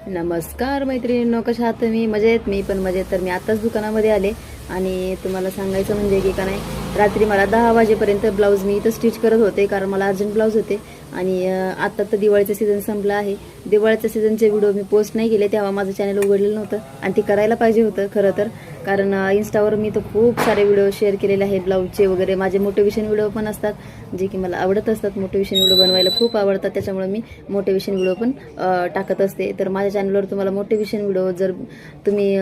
नमस्कार मैत्रिणींनो, कशा आहात तुम्ही? मजेत? मी पण मजेत. तर मी आताच दुकानामध्ये आले आणि तुम्हाला सांगायचं म्हणजे की का नाही, रात्री मला 10 वाजेपर्यंत ब्लाऊज मी इथं स्टिच करत होते, कारण मला अर्जंट ब्लाऊज होते. आणि आता तर दिवाळीचं सीझन संपला आहे. दिवाळीच्या सीझनचे व्हिडिओ मी पोस्ट नाही केले, तेव्हा माझं चॅनल उघडलेलं नव्हतं आणि ते करायला पाहिजे होतं खरं तर. कारण इन्स्टावर मी तर खूप सारे व्हिडिओ शेअर केलेले आहेत ब्लाऊजचे वगैरे. माझे मोटिवेशन व्हिडिओ पण असतात जे की मला आवडत असतात. मोटिवेशन व्हिडिओ बनवायला खूप आवडतात, त्याच्यामुळे मी मोटिवेशन व्हिडिओ पण टाकत असते. तर माझ्या चॅनलवर तुम्हाला मोटिवेशन व्हिडिओ, जर तुम्ही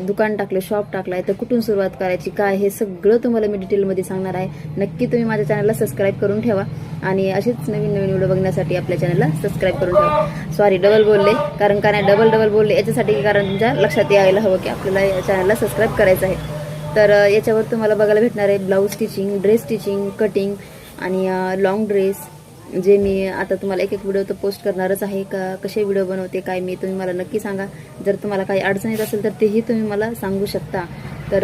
दुकान टाकलं, शॉप टाकलाय, तर कुठून सुरुवात करायची, काय, हे सगळं तुम्हाला मी डिटेलमध्ये सांगणार आहे. नक्की तुम्ही माझ्या चॅनलला सबस्क्राईब करून ठेवा आणि असेच नवीन नवीन व्हिडिओ बघण्यासाठी आपल्या चॅनलला सबस्क्राईब करून ठेवा. सॉरी, डबल बोलले, कारण का नाही डबल बोलले याच्यासाठी, कारण तुमच्या लक्षात यायला हवं की आपल्याला या चॅनलला सबस्क्राईब करायचं आहे. तर याच्यावर तुम्हाला बघायला भेटणार आहे blouse stitching, dress stitching, cutting आणि लॉंग ड्रेस, जे मी आता तुम्हाला एक एक व्हिडिओ तर पोस्ट करणारच आहे. का कसे व्हिडिओ बनवते, काय मी, तुम्ही मला नक्की सांगा. जर तुम्हाला काही अडचण येत असेल तर तेही तुम्ही मला सांगू शकता. तर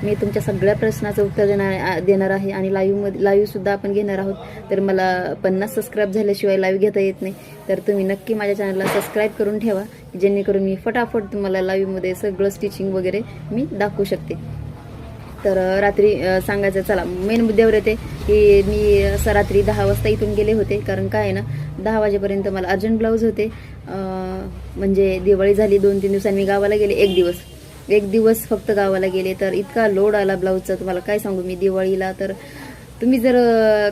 मी तुमच्या सगळ्या प्रश्नाचं उत्तर देणार आहे आणि लाईव्हसुद्धा आपण घेणार आहोत. तर मला 50 सबस्क्राईब झाल्याशिवाय लाईव्ह घेता येत नाही. तर तुम्ही नक्की माझ्या चॅनलला सबस्क्राईब करून ठेवा, जेणेकरून मी फटाफट तुम्हाला लाईव्हमध्ये सगळं स्टिचिंग वगैरे मी दाखवू शकते. तर रात्री सांगायचं, चला मेन मुद्द्यावर येते की मी असं रात्री 10 वाजता इथून गेले होते. कारण काय आहे ना, 10 वाजेपर्यंत मला अर्जंट ब्लाऊज होते. म्हणजे दिवाळी झाली, 2-3 दिवसांनी मी गावाला गेले. एक दिवस फक्त गावाला गेले, तर इतका लोड आला ब्लाऊजचा, तुम्हाला काय सांगू मी दिवाळीला. तर तुम्ही जर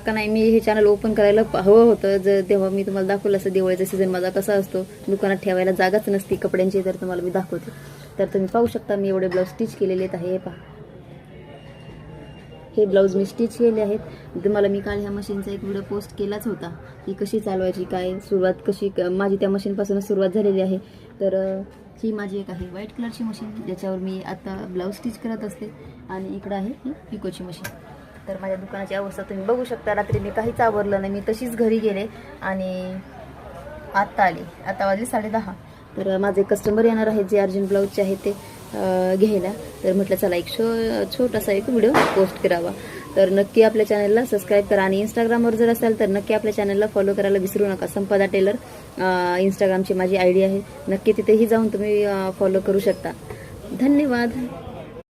का नाही, मी हे चॅनल ओपन करायला हवं होतं जर, तेव्हा मी तुम्हाला दाखवलं असं दिवाळीचा सीझन माझा कसा असतो. दुकानात ठेवायला जागाच नसती कपड्यांची, तर तुम्हाला मी दाखवते. तर तुम्ही पाहू शकता मी एवढे ब्लाऊज स्टिच केलेले आहेत. हे पहा, हे ब्लाऊज मी स्टिच केले आहेत. तुम्हाला मी काल ह्या मशीनचा एक व्हिडिओ पोस्ट केलाच होता की कशी चालवायची, काय सुरुवात कशी, माझी त्या मशीनपासूनच सुरुवात झालेली आहे. तर ही माझी एक आहे व्हाईट कलरची मशीन, ज्याच्यावर मी आता ब्लाऊज स्टिच करत असते. आणि इकडं आहे ही पिकोची मशीन. तर माझ्या दुकानाची अवस्था तुम्ही बघू शकता. रात्री मी काहीच आवरलं नाही, मी तशीच घरी गेले आणि आत्ता आले. आता वाजले 10:30. तर माझे कस्टमर येणार आहेत जे अर्जंट ब्लाऊजचे आहेत ते घ्यायला. तर म्हटलं चला एक छोटासा एक व्हिडिओ पोस्ट करावा. तर नक्की आपल्या चॅनलला सबस्क्राईब करा आणि इंस्टाग्रामवर जर असाल तर नक्की आपल्या चॅनलला फॉलो करायला विसरू नका. संपदा टेलर इंस्टाग्रामची माझी आयडी आहे. नक्की तिथेही जाऊन तुम्ही फॉलो करू शकता. धन्यवाद.